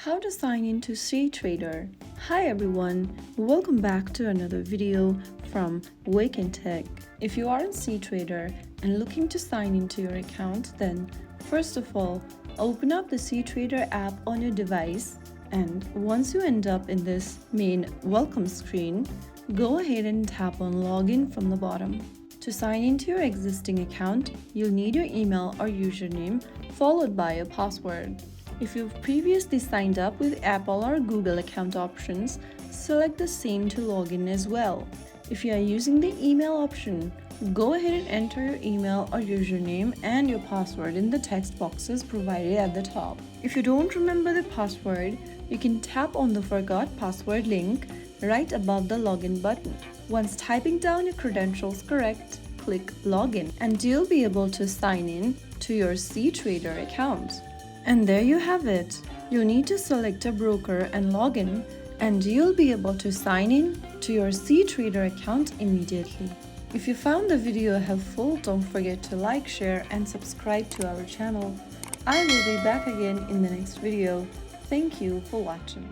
How to sign into cTrader. Hi everyone, welcome back to another video from Wake&Tech. If you are in cTrader and looking to sign into your account, then first of all, open up the cTrader app on your device, and once you end up in this main welcome screen, go ahead and tap on login from the bottom. To sign into your existing account, you'll need your email or username followed by a password. If you've previously signed up with Apple or Google account options, select the same to log in as well. If you are using the email option, go ahead and enter your email or username and your password in the text boxes provided at the top. If you don't remember the password, you can tap on the Forgot Password link right above the login button. Once typing down your credentials correct, click Login and you'll be able to sign in to your cTrader account. And there you have it. You need to select a broker and log in, and you'll be able to sign in to your cTrader account immediately. If you found the video helpful, don't forget to like, share, and subscribe to our channel. I will be back again in the next video. Thank you for watching.